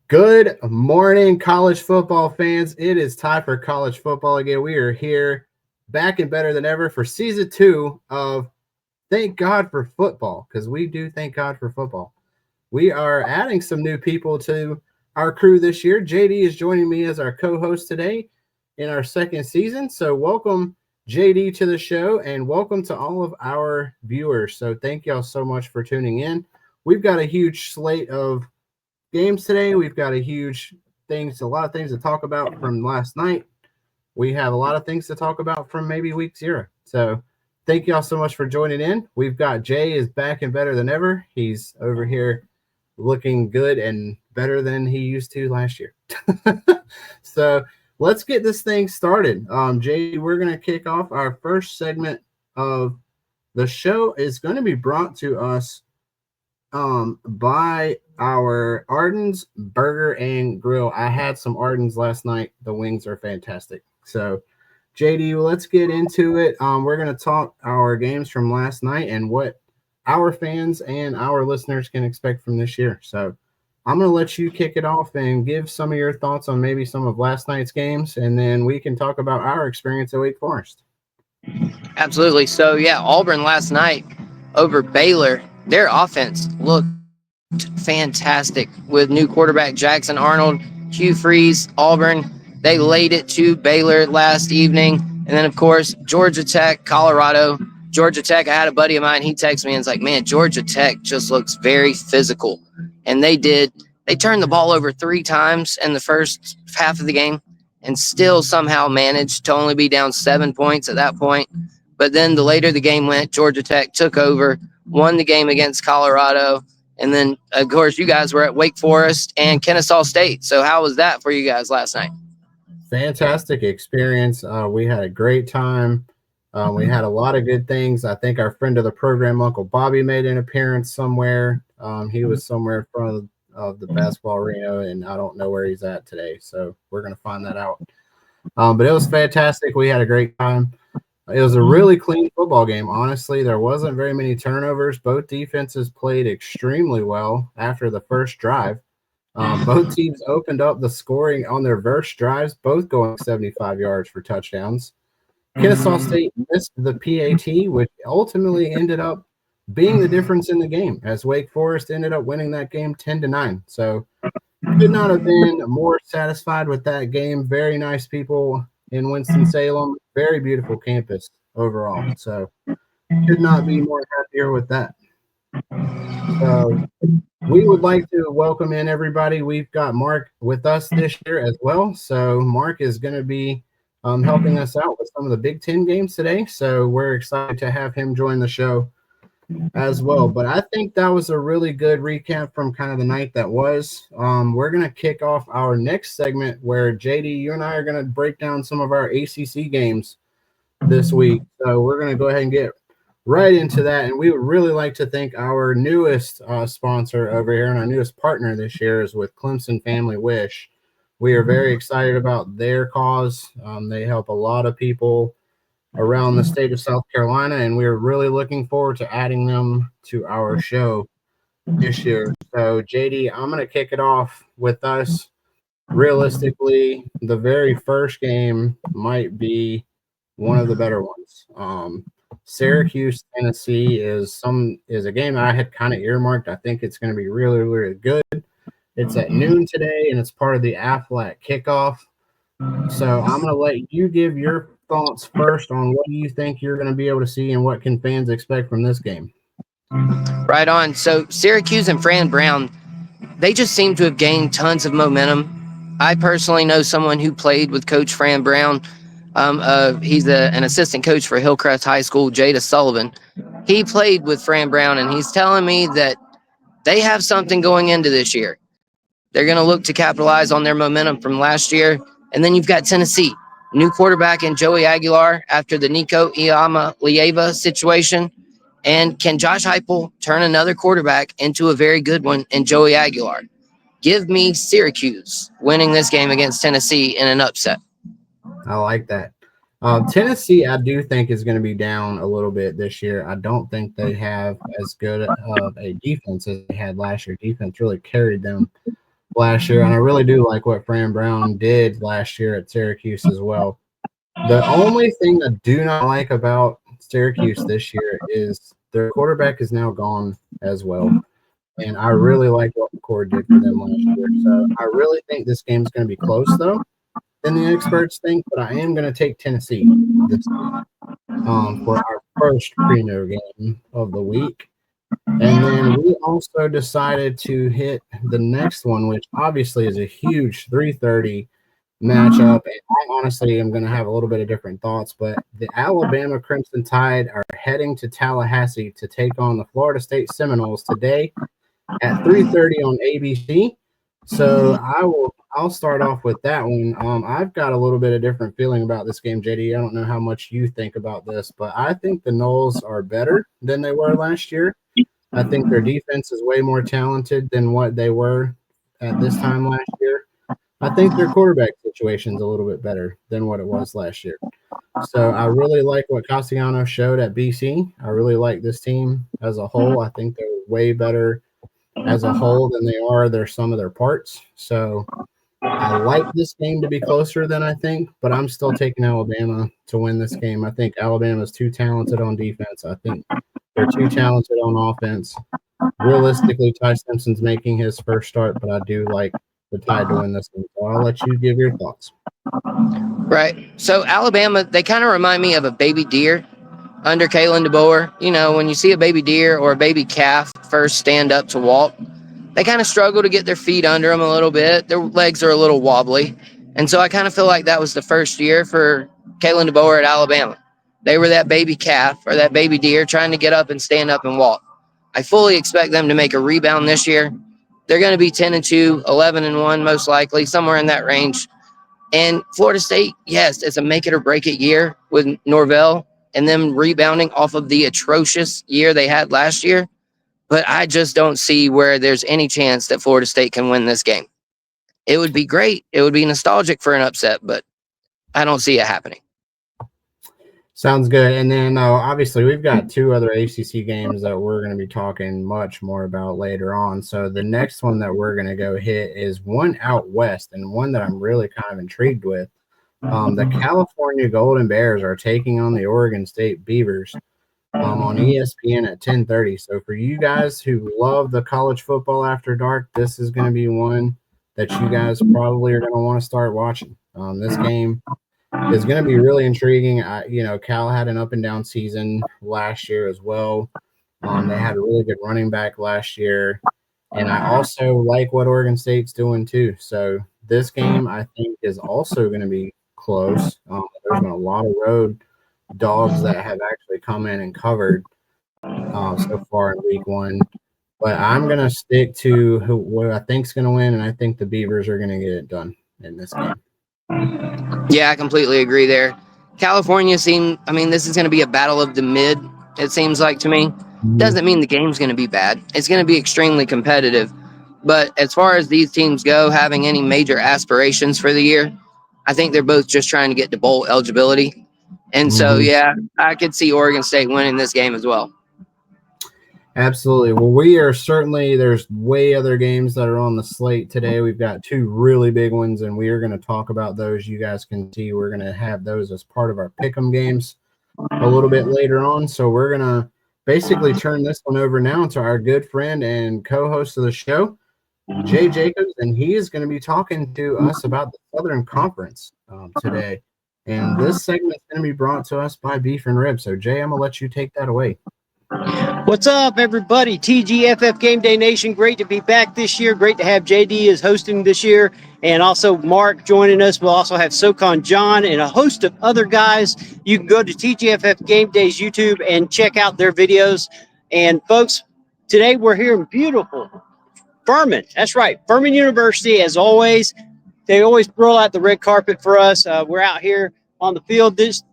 Good morning, college football fans. It is time for college football again. We are here back and better than ever for season 2 of Thank God for Football, because we do thank God for football. We are adding some new people to our crew this year. JD is joining me as our co-host today in our second season. So welcome, JD, to the show, and welcome to all of our viewers. So thank y'all so much for tuning in. We've got a huge slate of games today. We've got a lot of things to talk about from last night. We have a lot of things to talk about from maybe week 0. So thank y'all so much for joining in. We've got Jay is back and better than ever. He's over here looking good and better than he used to last year. So let's get this thing started. Jay, we're going to kick off our first segment of the show. Is going to be brought to us by our Arden's Burger and Grill. I had some Arden's last night. The wings are fantastic. So, JD, let's get into it. We're going to talk our games from last night and what our fans and our listeners can expect from this year. So, I'm going to let you kick it off and give some of your thoughts on maybe some of last night's games, and then we can talk about our experience at Wake Forest. Absolutely. So, yeah, Auburn last night over Baylor, their offense looked fantastic with new quarterback Jackson Arnold, Hugh Freeze, Auburn. They laid it to Baylor last evening. And then, of course, Georgia Tech, Colorado. Georgia Tech, I had a buddy of mine, he texted me and was like, man, Georgia Tech just looks very physical. And they did. They turned the ball over 3 times in the first half of the game and still somehow managed to only be down 7 points at that point. But then the later the game went, Georgia Tech took over, won the game against Colorado. And then, of course, you guys were at Wake Forest and Kennesaw State. So how was that for you guys last night? Fantastic experience. We had a great time. We had a lot of good things. I think our friend of the program, Uncle Bobby, made an appearance somewhere. He was somewhere in front of the basketball arena, and I don't know where he's at today. So we're going to find that out. But it was fantastic. We had a great time. It was a really clean football game. Honestly, there wasn't very many turnovers. Both defenses played extremely well after the first drive. Both teams opened up the scoring on their first drives, both going 75 yards for touchdowns. Kennesaw State missed the PAT, which ultimately ended up being the difference in the game, as Wake Forest ended up winning that game 10-9. So could not have been more satisfied with that game. Very nice people in Winston-Salem. Very beautiful campus overall. So could not be more happier with that. So we would like to welcome in everybody. We've got Mark with us this year as well. So Mark is going to be helping us out with some of the Big Ten games today. So we're excited to have him join the show as well. But I think that was a really good recap from kind of the night that was. We're going to kick off our next segment where, JD, you and I are going to break down some of our ACC games this week. So we're going to go ahead and get right into that. And we would really like to thank our newest sponsor over here, and our newest partner this year is with Clemson Family Wish. We are very excited about their cause. They help a lot of people around the state of South Carolina, and we're really looking forward to adding them to our show this year. So, JD, I'm going to kick it off with us. Realistically, the very first game might be one of the better ones. Syracuse, Tennessee is a game that I had kind of earmarked. I think it's going to be really, really good. It's at noon today, and it's part of the Aflac kickoff. So I'm going to let you give your thoughts first on what do you think you're going to be able to see and what can fans expect from this game. Right on. So Syracuse and Fran Brown, they just seem to have gained tons of momentum. I personally know someone who played with Coach Fran Brown. He's an assistant coach for Hillcrest High School, Jada Sullivan. He played with Fran Brown, and he's telling me that they have something going into this year. They're going to look to capitalize on their momentum from last year. And then you've got Tennessee, new quarterback in Joey Aguilar after the Nico Iamaleava situation. And can Josh Heupel turn another quarterback into a very good one in Joey Aguilar? Give me Syracuse winning this game against Tennessee in an upset. I like that. Tennessee, I do think, is going to be down a little bit this year. I don't think they have as good of a defense as they had last year. Defense really carried them last year, and I really do like what Fran Brown did last year at Syracuse as well. The only thing I do not like about Syracuse this year is their quarterback is now gone as well. And I really like what McCord did for them last year. So I really think this game's going to be close, though, than the experts think. But I am going to take Tennessee this for our first preview game of the week. And then we also decided to hit the next one, which obviously is a huge 3:30 matchup. And I honestly am going to have a little bit of different thoughts, but the Alabama Crimson Tide are heading to Tallahassee to take on the Florida State Seminoles today at 3:30 on ABC. So I'll start off with that one. I've got a little bit of different feeling about this game, JD. I don't know how much you think about this, but I think the Noles are better than they were last year. I think their defense is way more talented than what they were at this time last year. I think their quarterback situation is a little bit better than what it was last year. So I really like what Castellanos showed at BC. I really like this team as a whole. I think they're way better as a whole than they are their sum of their parts. So I like this game to be closer than I think, but I'm still taking Alabama to win this game. I think Alabama's too talented on defense. I think they're too talented on offense. Realistically, Ty Simpson's making his first start, but I do like the Tide to win this one. So I'll let you give your thoughts. Right. So Alabama, they kind of remind me of a baby deer under Kalen DeBoer. You know, when you see a baby deer or a baby calf first stand up to walk, they kind of struggle to get their feet under them a little bit. Their legs are a little wobbly. And so I kind of feel like that was the first year for Kalen DeBoer at Alabama. They were that baby calf or that baby deer trying to get up and stand up and walk. I fully expect them to make a rebound this year. They're going to be 10-2, 11-1, most likely, somewhere in that range. And Florida State, yes, it's a make it or break it year with Norvell and them rebounding off of the atrocious year they had last year. But I just don't see where there's any chance that Florida State can win this game. It would be great. It would be nostalgic for an upset, but I don't see it happening. Sounds good. And then obviously we've got two other ACC games that we're going to be talking much more about later on. So the next one that we're going to go hit is one out west and one that I'm really kind of intrigued with. The California Golden Bears are taking on the Oregon State Beavers on ESPN at 10:30. So for you guys who love the college football after dark, this is going to be one that you guys probably are going to want to start watching. This game is going to be really intriguing. Cal had an up and down season last year as well. They had a really good running back last year. And I also like what Oregon State's doing too. So this game, I think, is also going to be close. There's been a lot of road dogs that have actually come in and covered so far in week one. But I'm going to stick to what I think is going to win, and I think the Beavers are going to get it done in this game. Yeah, I completely agree there. California this is going to be a battle of the mid, it seems like to me. Doesn't mean the game's going to be bad. It's going to be extremely competitive. But as far as these teams go, having any major aspirations for the year, I think they're both just trying to get to bowl eligibility. And so, yeah, I could see Oregon State winning this game as well. Absolutely. Well, we are certainly, there's way other games that are on the slate today. We've got two really big ones, and we are going to talk about those. You guys can see we're going to have those as part of our pick'em games a little bit later on. So we're going to basically turn this one over now to our good friend and co-host of the show, Jay Jacobs, and he is going to be talking to us about the Southern Conference today. And this segment is going to be brought to us by Beef and Rib. So, Jay, I'm going to let you take that away. What's up, everybody? TGFF Game Day Nation. Great to be back this year. Great to have JD as hosting this year, and also Mark joining us. We'll also have SoCon John and a host of other guys. You can go to TGFF Game Day's YouTube and check out their videos. And, folks, today we're here in beautiful Furman. That's right, Furman University, as always. They always roll out the red carpet for us. We're out here on the field. This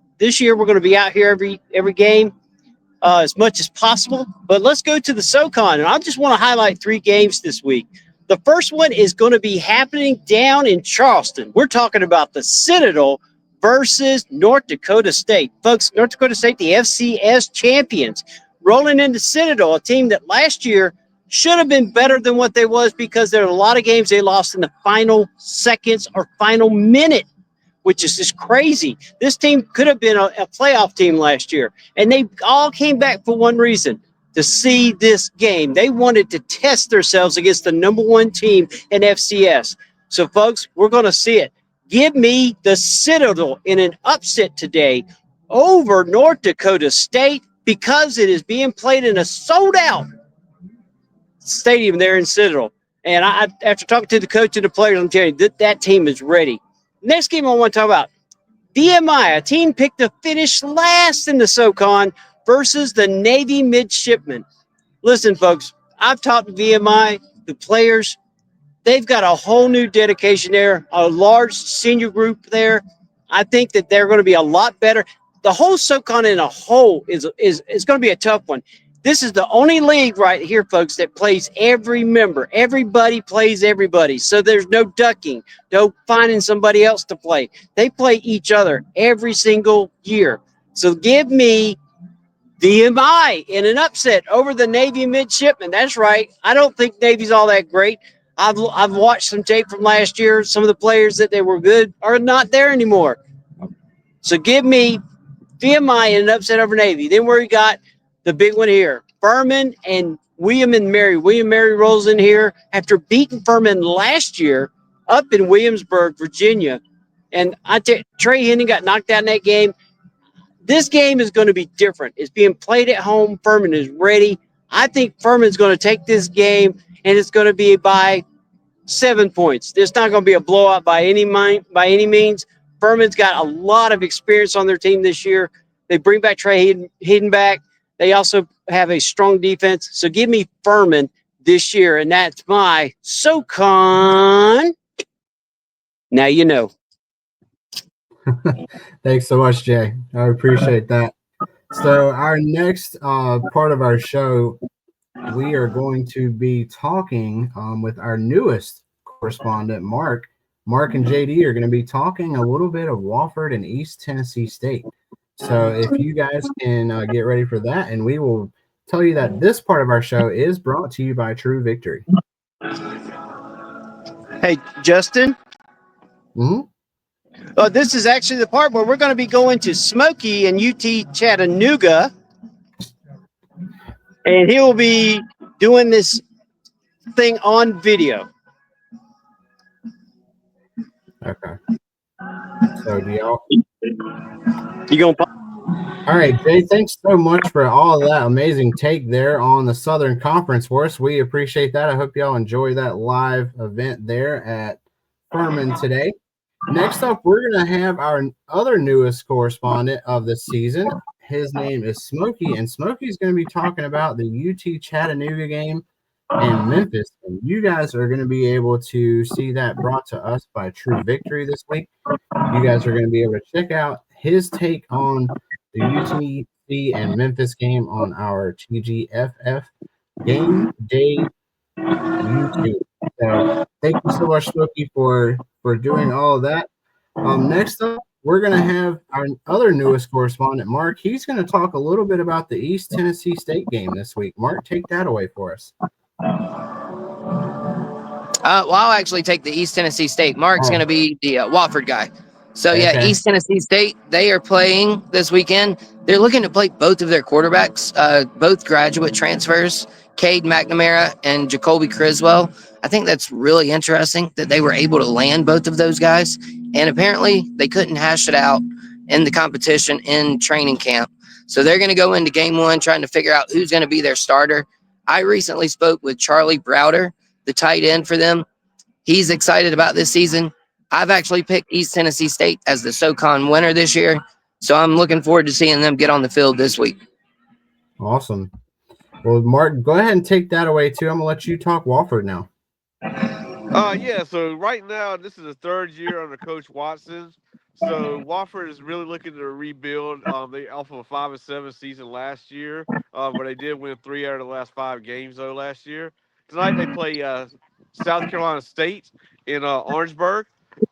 year we're going to be out here every game. As much as possible. But let's go to the SoCon, and I just want to highlight 3 games this week. The first one is going to be happening down in Charleston. We're talking about the Citadel versus North Dakota State. Folks, North Dakota State, the FCS champions, rolling into Citadel, a team that last year should have been better than what they was because there are a lot of games they lost in the final seconds or final minute, which is just crazy. This team could have been a playoff team last year, and they all came back for one reason, to see this game. They wanted to test themselves against the number one team in FCS. So, folks, we're going to see it. Give me the Citadel in an upset today over North Dakota State because it is being played in a sold-out stadium there in Citadel. And after talking to the coach and the players, I'm telling you, that team is ready. Next game I want to talk about, VMI, a team picked to finish last in the SoCon versus the Navy Midshipmen. Listen, folks, I've talked to VMI, the players. They've got a whole new dedication there, a large senior group there. I think that they're going to be a lot better. The whole SoCon in a whole is going to be a tough one. This is the only league right here, folks, that plays every member. Everybody plays everybody. So there's no ducking, no finding somebody else to play. They play each other every single year. So give me VMI in an upset over the Navy Midshipmen. That's right. I don't think Navy's all that great. I've watched some tape from last year. Some of the players that they were good are not there anymore. So give me VMI in an upset over Navy. Then where we got the big one here, Furman and William and Mary. William Mary rolls in here after beating Furman last year up in Williamsburg, Virginia. And Trey Henning got knocked out in that game. This game is going to be different. It's being played at home. Furman is ready. I think Furman's going to take this game, and it's going to be by 7 points. It's not going to be a blowout by any means. Furman's got a lot of experience on their team this year. They bring back Trey Hayden back. They also have a strong defense. So give me Furman this year, and that's my SoCon. Now you know. Thanks so much, Jay. I appreciate that. So our next part of our show, we are going to be talking with our newest correspondent, Mark. Mark and JD are going to be talking a little bit of Wofford and East Tennessee State. So if you guys can get ready for that, and we will tell you that this part of our show is brought to you by True Victory. Hey, Justin. Mm-hmm. This is actually the part where we're going to be going to Smokey and UT Chattanooga, and he will be doing this thing on video. Okay. So do y'all? You going? All right, Jay. Thanks so much for all of that amazing take there on the Southern Conference for us. We appreciate that. I hope y'all enjoy that live event there at Furman today. Next up, we're going to have our other newest correspondent of the season. His name is Smokey, and Smokey's going to be talking about the UT Chattanooga game and Memphis. And you guys are going to be able to see that brought to us by True Victory this week. You guys are going to be able to check out his take on the UTC and Memphis game on our TGFF GameDay YouTube. So thank you so much, Smokey, for doing all of that. Next up, we're going to have our other newest correspondent, Mark. He's going to talk a little bit about the East Tennessee State game this week. Mark, take that away for us. Well, I'll actually take the East Tennessee State. Mark's going to be the Wofford guy. So, yeah, East Tennessee State, they are playing this weekend. They're looking to play both of their quarterbacks, both graduate transfers, Cade McNamara and Jacoby Criswell. I think that's really interesting that they were able to land both of those guys. And apparently they couldn't hash it out in the competition in training camp. So they're going to go into game one trying to figure out who's going to be their starter. I recently spoke with Charlie Browder, the tight end for them. He's excited about this season. I've actually picked East Tennessee State as the SoCon winner this year. So I'm looking forward to seeing them get on the field this week. Awesome. Well, Mark, go ahead and take that away, too. I'm going to let you talk Wofford now. So right now, this is the third year under Coach Watson. So Wofford is really looking to rebuild. They off of a 5-7 season last year, where they did win 3 out of the last 5 games, though, last year. Tonight they play South Carolina State in Orangeburg.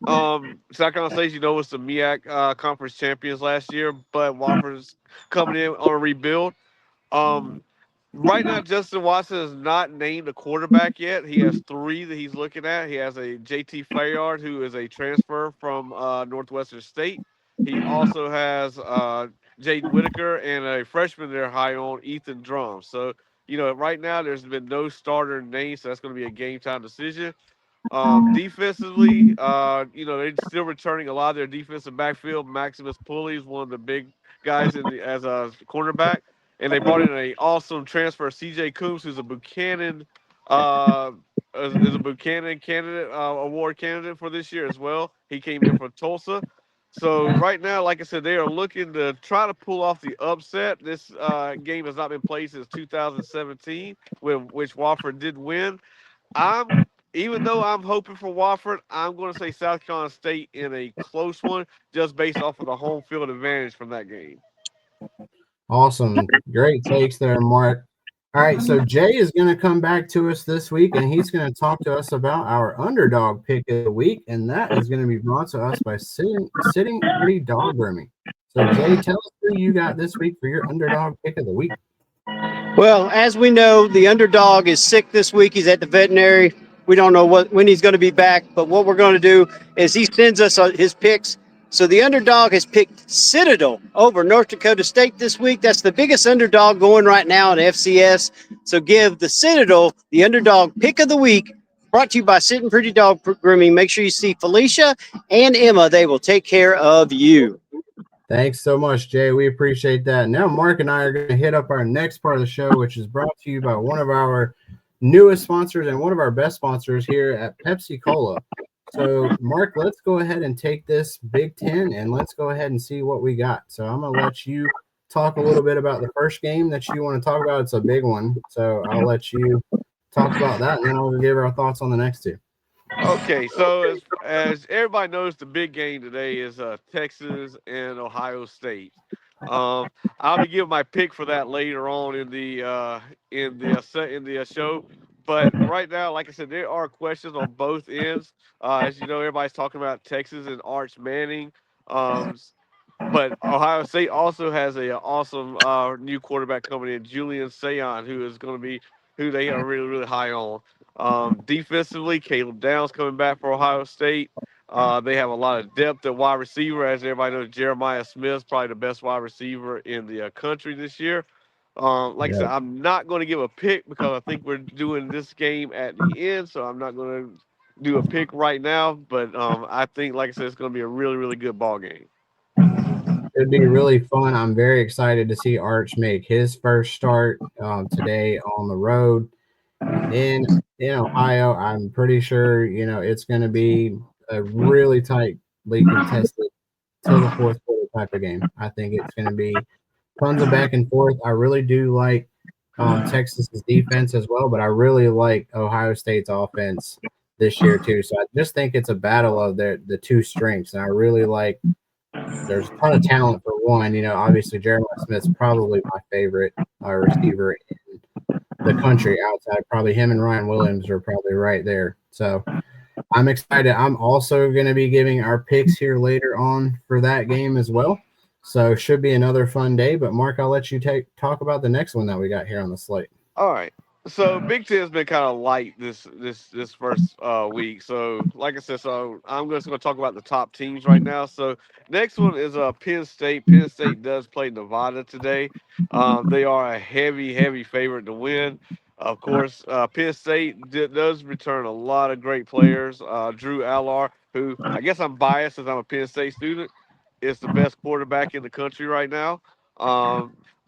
South Carolina State, was the MEAC conference champions last year, but Wofford's coming in on a rebuild. Right now, Justin Watson is not named a quarterback yet. He has three that he's looking at. He has a JT Fayard, who is a transfer from Northwestern State. He also has Jaden Whitaker and a freshman they're high on, Ethan Drum. So, right now there's been no starter name, so that's going to be a game time decision. Defensively, they're still returning a lot of their defensive backfield. Maximus Pulley is one of the big guys as a cornerback, and they brought in a awesome transfer, C.J. Coombs, who's a Buchanan, is a Buchanan candidate, award candidate for this year as well. He came in from Tulsa. So right now, like I said, they are looking to try to pull off the upset. This game has not been played since 2017, which Wofford did win. I'm Even though I'm hoping for Wofford, I'm going to say South Carolina State in a close one, just based off of the home field advantage from that game. Awesome. Great takes there, Mark. All right, so Jay is going to come back to us this week, and he's going to talk to us about our underdog pick of the week, and that is going to be brought to us by Sitting Pretty Dog Grooming. So, Jay, tell us who you got this week for your underdog pick of the week. Well, as we know, the underdog is sick this week. He's at the veterinary. We don't know when he's going to be back, but what we're going to do is he sends us his picks. So the underdog has picked Citadel over North Dakota State this week. That's the biggest underdog going right now in FCS. So give the Citadel the underdog pick of the week, brought to you by Sitting Pretty Dog Grooming. Make sure you see Felicia and Emma. They will take care of you. Thanks so much, Jay. We appreciate that. Now, Mark and I are going to hit up our next part of the show, which is brought to you by one of our newest sponsors and one of our best sponsors here at Pepsi Cola. So, Mark, let's go ahead and take this Big Ten and let's go ahead and see what we got. So, I'm going to let you talk a little bit about the first game that you want to talk about. It's a big one. So, I'll let you talk about that, and then I'll give our thoughts on the next two. Okay, so as everybody knows, the big game today is Texas and Ohio State. I'll be giving my pick for that later on in the show. But right now, like I said, there are questions on both ends. As you know, everybody's talking about Texas and Arch Manning. Um, but Ohio State also has a awesome new quarterback coming in, Julian Sayon, who they are really really high on. Defensively, Caleb Downs coming back for Ohio State. They have a lot of depth at wide receiver, as everybody knows. Jeremiah Smith, probably the best wide receiver in the country this year. Like I said, I'm not going to give a pick because I think we're doing this game at the end, so I'm not going to do a pick right now. But I think, like I said, it's going to be a really really good ball game. It'd be really fun. I'm very excited to see Arch make his first start today on the road in Ohio. I'm pretty sure it's going to be a really tightly contested till the fourth quarter type of game. I think it's going to be tons of back and forth. I really do like Texas's defense as well, but I really like Ohio State's offense this year too. So I just think it's a battle of the two strengths, and I really like. There's a ton of talent for one. Obviously Jeremiah Smith's probably my favorite receiver in the country outside. Probably him and Ryan Williams are probably right there. So I'm excited. I'm also going to be giving our picks here later on for that game as well. So should be another fun day. But Mark, I'll let you talk about the next one that we got here on the slate. All right. So Big Ten's been kind of light this first week. So like I said, so I'm just going to talk about the top teams right now. So next one is Penn State. Penn State does play Nevada today. They are a heavy favorite to win. Of course, Penn State does return a lot of great players. Drew Allar, who I guess I'm biased as I'm a Penn State student, is the best quarterback in the country right now.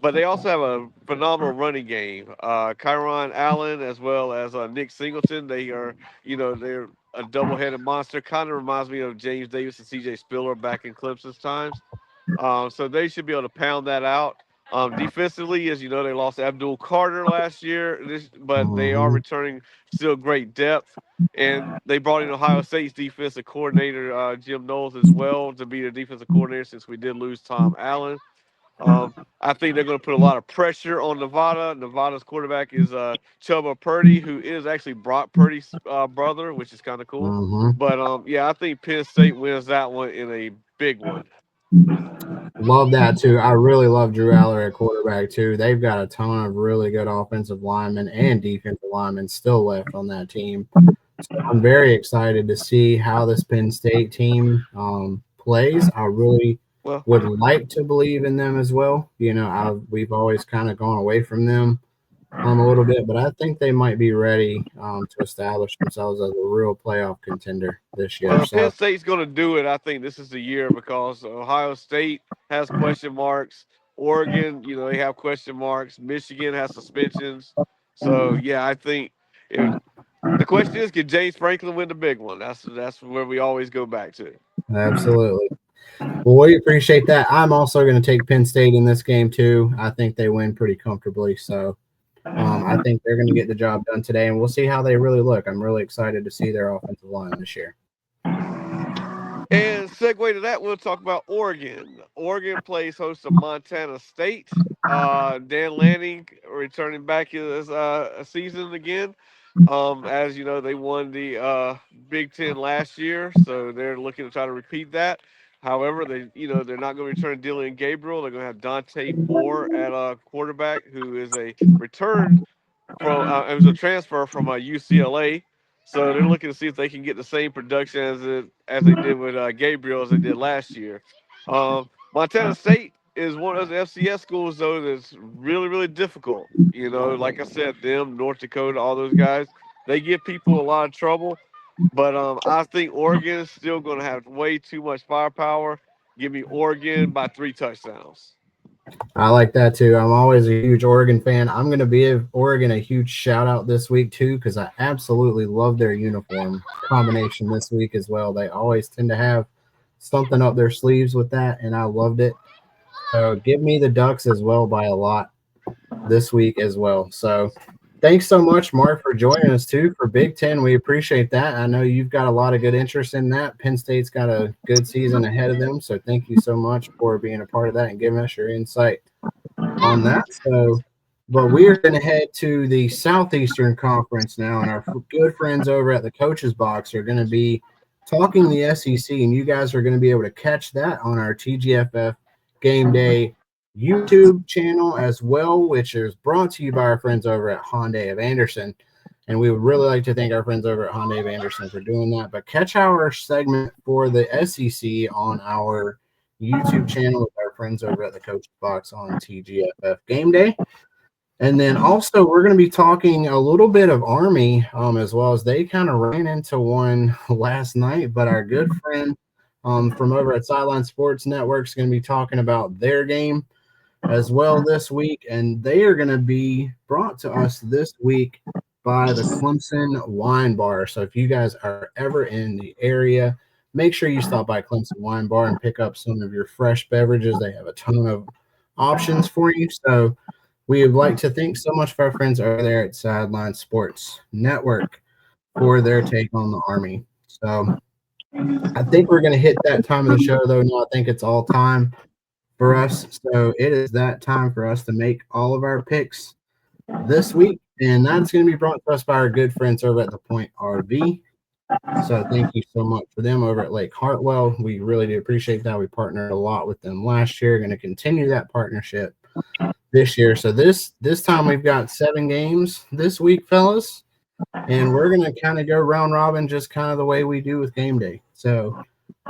But they also have a phenomenal running game. Kyron Allen as well as Nick Singleton. They're a double-headed monster. Kind of reminds me of James Davis and C.J. Spiller back in Clemson's times. So they should be able to pound that out. Defensively, as you know, they lost Abdul Carter last year, but they are returning still great depth. And they brought in Ohio State's defensive coordinator, Jim Knowles, as well, to be the defensive coordinator since we did lose Tom Allen. I think they're going to put a lot of pressure on Nevada. Nevada's quarterback is Chuba Purdy, who is actually Brock Purdy's brother, which is kind of cool. But yeah, I think Penn State wins that one in a big one. Love that too. I really love Drew Aller at quarterback too. They've got a ton of really good offensive linemen and defensive linemen still left on that team. So I'm very excited to see how this Penn State team plays. I really Well, would like to believe in them as well. We've always kind of gone away from them a little bit, but I think they might be ready to establish themselves as a real playoff contender this year. well, if Penn So State's going to do it, I think this is the year because Ohio State has question marks. Oregon, they have question marks. Michigan has suspensions. So yeah, I think if the question is, can James Franklin win the big one? That's where we always go back to. absolutely. Well, we appreciate that. I'm also going to take Penn State in this game too. I think they win pretty comfortably. So I think they're going to get the job done today, and we'll see how they really look. I'm really excited to see their offensive line this year. And segue to that, we'll talk about Oregon. Oregon plays host to Montana State. Dan Lanning returning back this season again. As you know, they won the Big Ten last year, so they're looking to try to repeat that. However, they're not going to return Dylan Gabriel. They're going to have Dante Moore at quarterback, who is a return from it was a transfer from UCLA. So they're looking to see if they can get the same production as they did with Gabriel as they did last year. Montana State is one of those FCS schools though that's really really difficult. Like I said, them North Dakota, all those guys, they give people a lot of trouble. But I think Oregon is still going to have way too much firepower. Give me Oregon by 3 touchdowns. I like that too. I'm always a huge Oregon fan. I'm going to give Oregon a huge shout out this week too, because I absolutely love their uniform combination this week as well. They always tend to have something up their sleeves with that, and I loved it. So give me the Ducks as well by a lot this week as well. So thanks so much, Mark, for joining us too for Big Ten. We appreciate that. I know you've got a lot of good interest in that. Penn State's got a good season ahead of them. So thank you so much for being a part of that and giving us your insight on that. But we are going to head to the Southeastern Conference now, and our good friends over at the Coaches Box are going to be talking the SEC, and you guys are going to be able to catch that on our TGFF GameDay YouTube channel as well, which is brought to you by our friends over at Hyundai of Anderson. And we would really like to thank our friends over at Hyundai of Anderson for doing that. But catch our segment for the SEC on our YouTube channel with our friends over at the Coach Box on TGFF GameDay. And then also we're going to be talking a little bit of Army as well, as they kind of ran into one last night. But our good friend from over at Sideline Sports Network is going to be talking about their game as well this week, and they are going to be brought to us this week by the Clemson Wine Bar. So if you guys are ever in the area, make sure you stop by Clemson Wine Bar and pick up some of your fresh beverages. They have a ton of options for you. So we would like to thank so much for our friends over there at Sideline Sports Network for their take on the Army. So I think we're going to hit that time of the show, though. No, I think it's all time for us. So it is that time for us to make all of our picks this week. And that's going to be brought to us by our good friends over at the Point RV. So thank you so much for them over at Lake Hartwell. We really do appreciate that. We partnered a lot with them last year. Going to continue that partnership this year. So this time we've got 7 games this week, fellas. And we're going to kind of go round robin just kind of the way we do with game day. So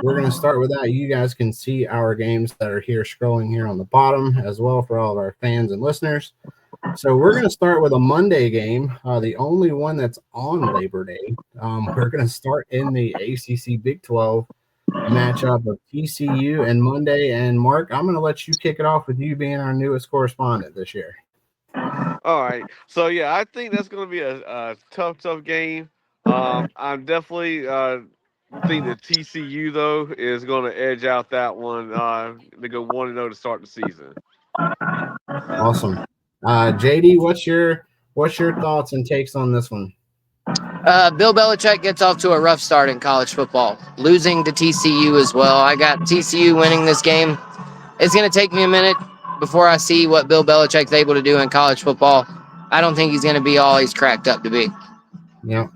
we're going to start with that. You guys can see our games that are here scrolling here on the bottom as well for all of our fans and listeners. So we're going to start with a Monday game, the only one that's on Labor Day. We're going to start in the ACC Big 12 matchup of TCU and Monday. And Mark, I'm going to let you kick it off with you being our newest correspondent this year. All right. So, yeah, I think that's going to be a tough game. I'm definitely think that TCU, though, is going to edge out that one. They go 1-0 to start the season. Awesome. JD, what's your thoughts and takes on this one? Bill Belichick gets off to a rough start in college football, losing to TCU as well. I got TCU winning this game. It's going to take me a minute before I see what Bill Belichick's able to do in college football. I don't think he's going to be all he's cracked up to be. Yeah.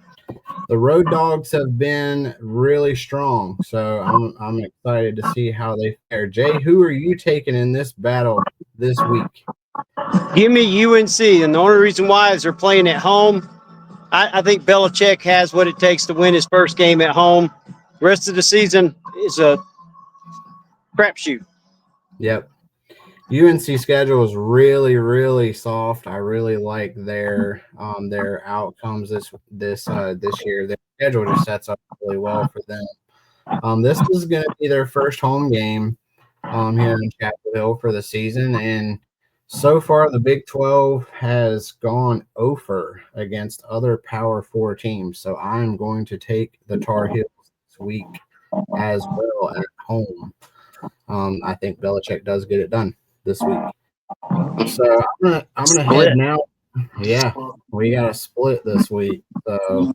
the Road Dogs have been really strong, so I'm excited to see how they fare. Jay, who are you taking in this battle this week? Give me UNC, and the only reason why is they're playing at home. I think Belichick has what it takes to win his first game at home. The rest of the season is a crapshoot. Yep. UNC schedule is really, really soft. I really like their outcomes this year. Their schedule just sets up really well for them. This is going to be their first home game here in Chapel Hill for the season, and so far the Big 12 has gone over against other Power 4 teams. So I'm going to take the Tar Heels this week as well at home. I think Belichick does get it done this week. So I'm gonna head now. Yeah, we got a split this week. So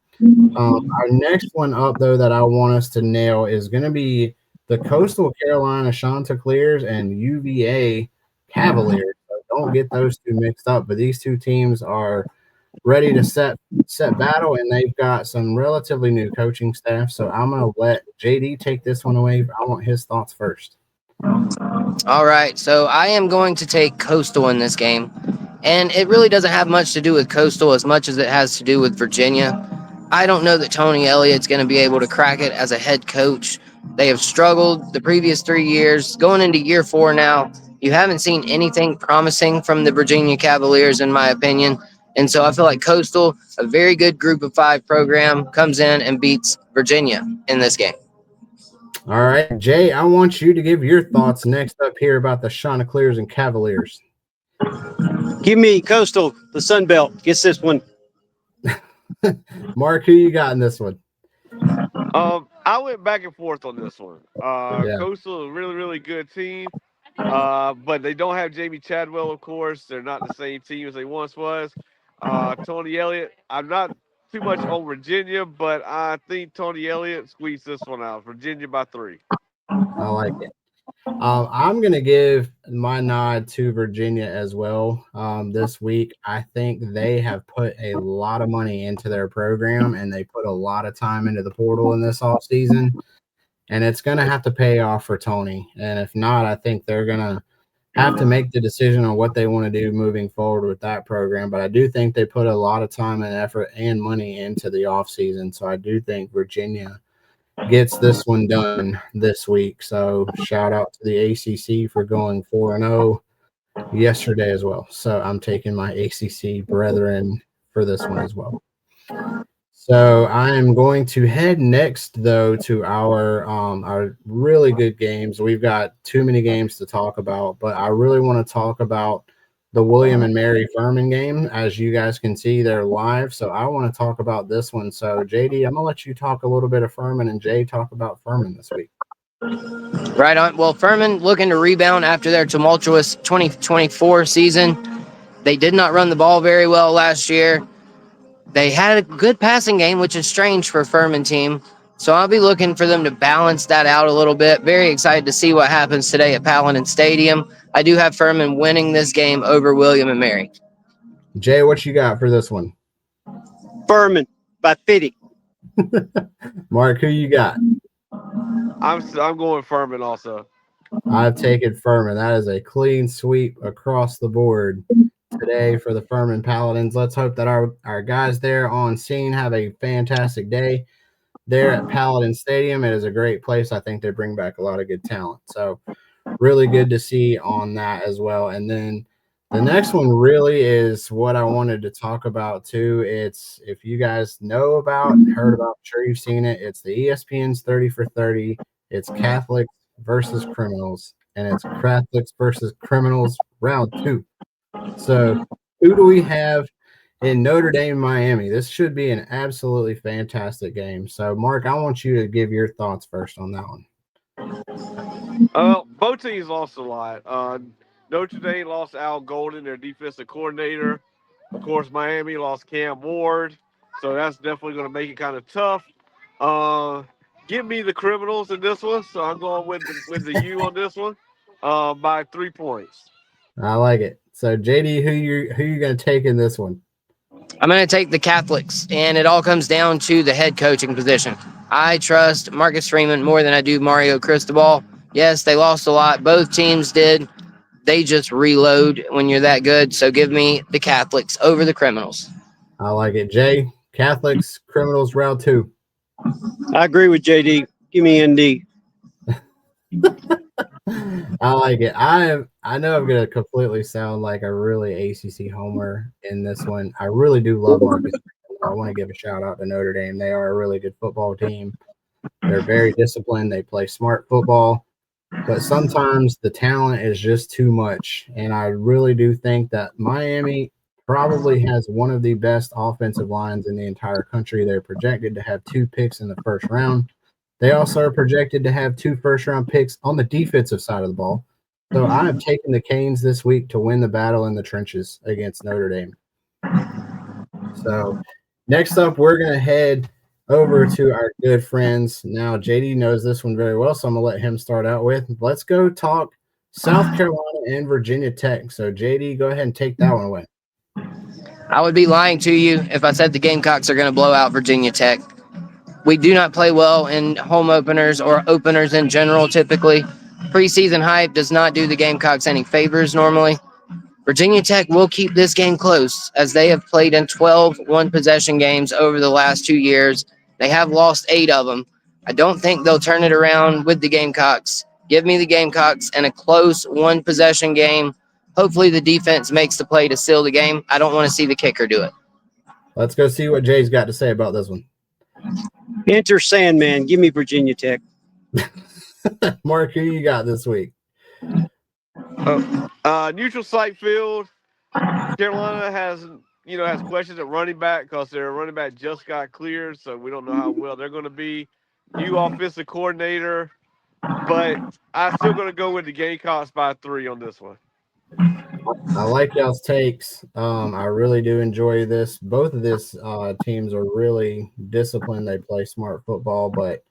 our next one up, though, that I want us to nail is going to be the Coastal Carolina Chanticleers and UVA Cavaliers. So don't get those two mixed up. But these two teams are ready to set battle, and they've got some relatively new coaching staff. So I'm going to let JD take this one away. I want his thoughts first. All right, so I am going to take Coastal in this game, and it really doesn't have much to do with Coastal as much as it has to do with Virginia. I don't know that Tony Elliott's going to be able to crack it as a head coach. They have struggled the previous 3 years. Going into year 4 now, you haven't seen anything promising from the Virginia Cavaliers, in my opinion. And so I feel like Coastal, a very good group of 5 program, comes in and beats Virginia in this game. All right, Jay, I want you to give your thoughts next up here about the Chanticleers and Cavaliers. Give me Coastal, the Sun Belt. Gets this one. Mark, who you got in this one? I went back and forth on this one. Coastal is a really, really good team, but they don't have Jamie Chadwell, of course. They're not the same team as they once was. Tony Elliott, I'm not too much on Virginia, but I think Tony Elliott squeezed this one out. Virginia by 3. I like it. I'm going to give my nod to Virginia as well this week. I think they have put a lot of money into their program, and they put a lot of time into the portal in this offseason, and it's going to have to pay off for Tony. And if not, I think they're going to have to make the decision on what they want to do moving forward with that program. But I do think they put a lot of time and effort and money into the offseason, so I do think Virginia gets this one done this week. So shout out to the ACC for going 4-0 yesterday as well. So I'm taking my ACC brethren for this one as well. So I am going to head next, though, to our really good games. We've got too many games to talk about, but I really want to talk about the William and Mary Furman game. As you guys can see, they're live, so I want to talk about this one. So, JD, I'm going to let you talk a little bit of Furman, and Jay talk about Furman this week. Right on. Well, Furman looking to rebound after their tumultuous 2024 season. They did not run the ball very well last year. They had a good passing game, which is strange for a Furman team. So I'll be looking for them to balance that out a little bit. Very excited to see what happens today at Paladin Stadium. I do have Furman winning this game over William and Mary. Jay, what you got for this one? Furman by 50. Mark, who you got? I'm going Furman also. I've taken Furman. That is a clean sweep across the board today for the Furman Paladins. Let's hope that our guys there on scene have a fantastic day there at Paladin Stadium. It is a great place. I think they bring back a lot of good talent. So really good to see on that as well. And then the next one really is what I wanted to talk about too. It's, if you guys know about, heard about, I'm sure you've seen it. It's the ESPN's 30 for 30. It's Catholics versus criminals, and it's Catholics versus criminals round 2. So who do we have in Notre Dame, Miami? This should be an absolutely fantastic game. So, Mark, I want you to give your thoughts first on that one. Both teams lost a lot. Notre Dame lost Al Golden, their defensive coordinator. Of course, Miami lost Cam Ward. So that's definitely going to make it kind of tough. Give me the criminals in this one. So I'm going with the U on this one by 3 points. I like it. So, JD, who you going to take in this one? I'm going to take the Catholics, and it all comes down to the head coaching position. I trust Marcus Freeman more than I do Mario Cristobal. Yes, they lost a lot. Both teams did. They just reload when you're that good. So give me the Catholics over the Criminals. I like it. Jay, Catholics, Criminals, round 2. I agree with JD. Give me ND. I like it. I know I'm gonna completely sound like a really ACC homer in this one. I really do love Marcus. I want to give a shout out to Notre Dame. They are a really good football team. They're very disciplined. They play smart football, but sometimes the talent is just too much. And I really do think that Miami probably has one of the best offensive lines in the entire country. They're projected to have 2 picks in the first round. They also are projected to have 2 first-round picks on the defensive side of the ball. So I have taken the Canes this week to win the battle in the trenches against Notre Dame. So next up, we're going to head over to our good friends. Now, JD knows this one very well, so I'm going to let him start out with. Let's go talk South Carolina and Virginia Tech. So, JD, go ahead and take that one away. I would be lying to you if I said the Gamecocks are going to blow out Virginia Tech. We do not play well in home openers or openers in general typically. Preseason hype does not do the Gamecocks any favors normally. Virginia Tech will keep this game close as they have played in 12 one-possession games over the last 2 years. They have lost 8 of them. I don't think they'll turn it around with the Gamecocks. Give me the Gamecocks in a close one-possession game. Hopefully the defense makes the play to seal the game. I don't want to see the kicker do it. Let's go see what Jay's got to say about this one. Enter Sandman. Give me Virginia Tech. Mark, who you got this week? Neutral site field. Carolina has questions at running back because their running back just got cleared, so we don't know how well they're going to be. New offensive coordinator, but I'm still going to go with the Gamecocks by 3 on this one. I like y'all's takes. I really do enjoy this. Both of these teams are really disciplined. They play smart football, but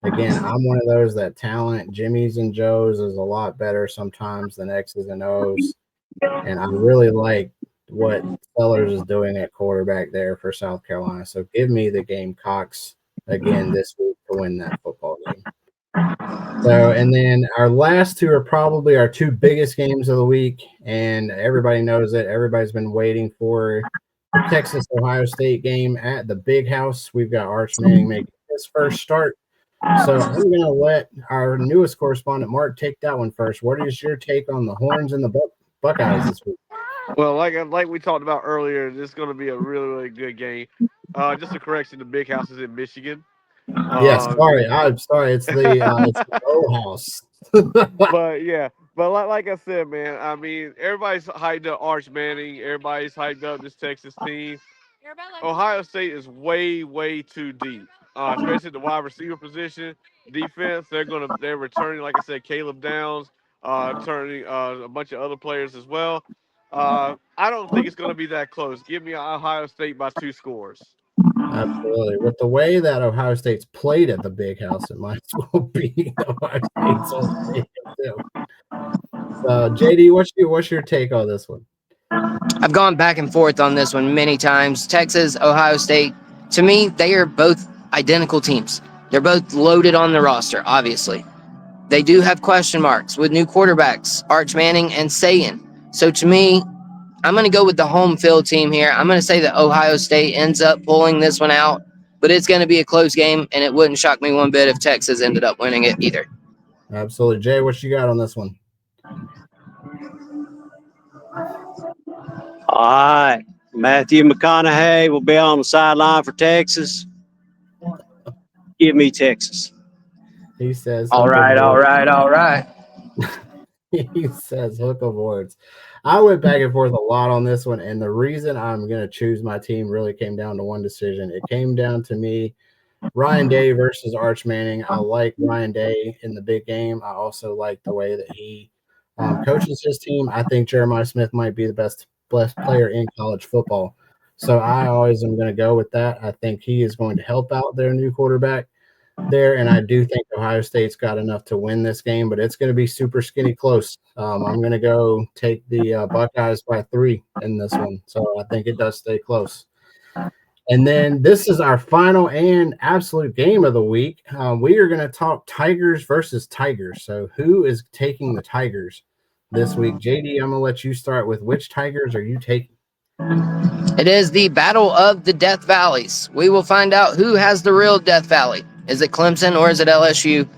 again, I'm one of those that talent, Jimmy's and Joe's, is a lot better sometimes than X's and O's. And I really like what Sellers is doing at quarterback there for South Carolina. So give me the Gamecocks again this week to win that football game. So, and then our last 2 are probably our 2 biggest games of the week, and everybody knows it. Everybody's been waiting for the Texas-Ohio State game at the Big House. We've got Arch Manning making his first start. So I'm going to let our newest correspondent, Mark, take that one first. What is your take on the Horns and the Buckeyes this week? Well, like we talked about earlier, this is going to be a really, really good game. Just a correction, the Big House is in Michigan. Yes, sorry. I'm sorry. It's the old house. But like I said, man, I mean, everybody's hyped up Arch Manning. Everybody's hyped up this Texas team. Ohio State is way, way too deep, especially the wide receiver position. Defense, they're returning, like I said, Caleb Downs, turning a bunch of other players as well. I don't think it's going to be that close. Give me Ohio State by 2 scores. Absolutely. With the way that Ohio State's played at the Big House, it might as well be Ohio State's old stadium too. So, JD, what's your take on this one? I've gone back and forth on this one many times. Texas, Ohio State, to me, they are both identical teams. They're both loaded on the roster, obviously. They do have question marks with new quarterbacks, Arch Manning and Sayan. So to me, I'm going to go with the home field team here. I'm going to say that Ohio State ends up pulling this one out, but it's going to be a close game, and it wouldn't shock me one bit if Texas ended up winning it either. Absolutely. Jay, what you got on this one? All right. Matthew McConaughey will be on the sideline for Texas. Give me Texas. He says, All right. He says, hook of words. I went back and forth a lot on this one, and the reason I'm going to choose my team really came down to one decision. It came down to me, Ryan Day versus Arch Manning. I like Ryan Day in the big game. I also like the way that he coaches his team. I think Jeremiah Smith might be the best player in college football. So I always am going to go with that. I think he is going to help out their new quarterback there, and I do think Ohio State's got enough to win this game, but it's going to be super skinny close. I'm going to go take the Buckeyes by 3 in this one, so I think it does stay close. And then this is our final and absolute game of the week. We are going to talk Tigers versus Tigers. So who is taking the Tigers this week? JD, I'm going to let you start with which Tigers are you taking? It is the battle of the Death Valleys. We will find out who has the real Death Valley. Is it Clemson or is it LSU?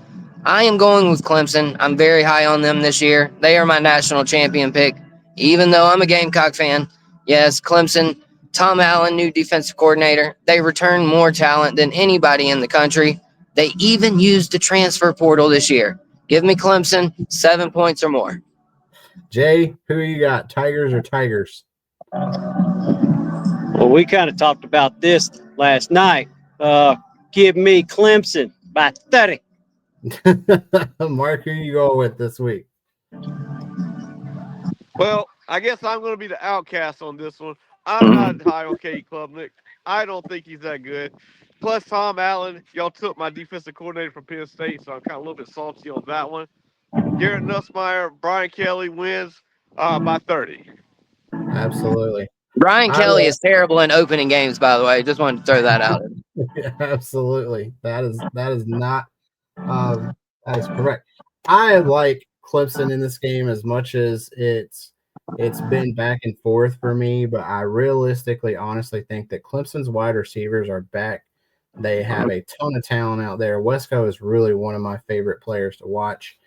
I am going with Clemson. I'm very high on them this year. They are my national champion pick, even though I'm a Gamecock fan. Yes, Clemson, Tom Allen, new defensive coordinator. They return more talent than anybody in the country. They even used the transfer portal this year. Give me Clemson, 7 points or more. Jay, who you got, Tigers or Tigers? Well, we kind of talked about this last night. Give me Clemson by 30. Mark, who you go with this week? Well, I guess I'm going to be the outcast on this one. I'm not high on Katie Klubnik. I don't think he's that good. Plus, Tom Allen, y'all took my defensive coordinator from Penn State, so I'm kind of a little bit salty on that one. Garrett Nussmeier, Brian Kelly wins by 30. Absolutely. Brian Kelly is terrible in opening games, by the way. Just wanted to throw that out. Absolutely. That is not that is correct. I like Clemson in this game as much as it's been back and forth for me, but I realistically honestly think that Clemson's wide receivers are back. They have a ton of talent out there. Wesco is really one of my favorite players to watch.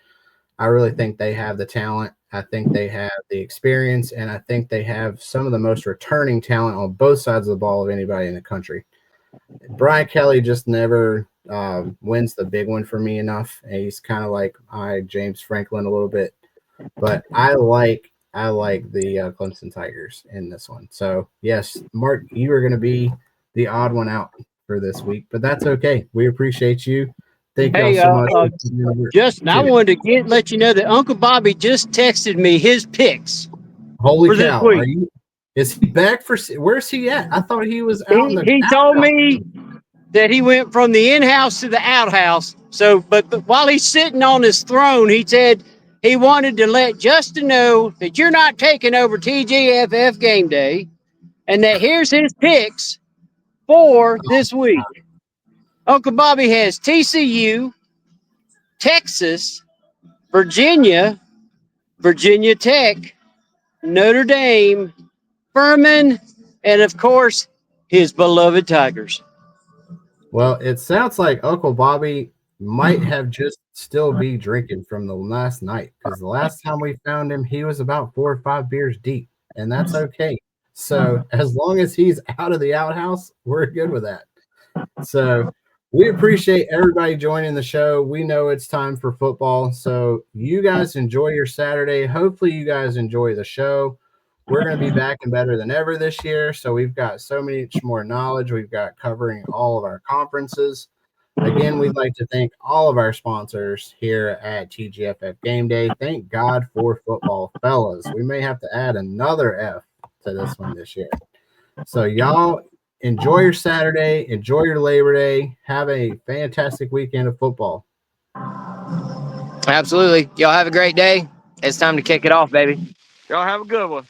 I really think they have the talent. I think they have the experience, and I think they have some of the most returning talent on both sides of the ball of anybody in the country. Brian Kelly just never wins the big one for me enough. He's kind of like James Franklin a little bit, but I like the Clemson Tigers in this one. So yes, Mark, you are going to be the odd one out for this week, but that's okay. We appreciate you. Thank y'all so much. Justin, I wanted to let you know that Uncle Bobby just texted me his picks. Holy cow! Is he back for? Where's he at? I thought he was out. He told me that he went from the in-house to the outhouse. So, but while he's sitting on his throne, he said he wanted to let Justin know that you're not taking over TGFF Game Day, and that here's his picks for this week. Uncle Bobby has TCU, Texas, Virginia, Virginia Tech, Notre Dame, Furman, and of course, his beloved Tigers. Well, it sounds like Uncle Bobby might have just still be drinking from the last night, because the last time we found him, he was about 4 or 5 beers deep, and that's okay. So as long as he's out of the outhouse, we're good with that. So we appreciate everybody joining the show. We know it's time for football, so you guys enjoy your Saturday. Hopefully you guys enjoy the show. We're going to be back and better than ever this year, so we've got so much more knowledge. We've got covering all of our conferences. Again, we'd like to thank all of our sponsors here at TGFF Game Day. Thank God for football, fellas. We may have to add another F to this one this year. So y'all enjoy your Saturday, enjoy your Labor Day, have a fantastic weekend of football. Absolutely. Y'all have a great day. It's time to kick it off, baby. Y'all have a good one.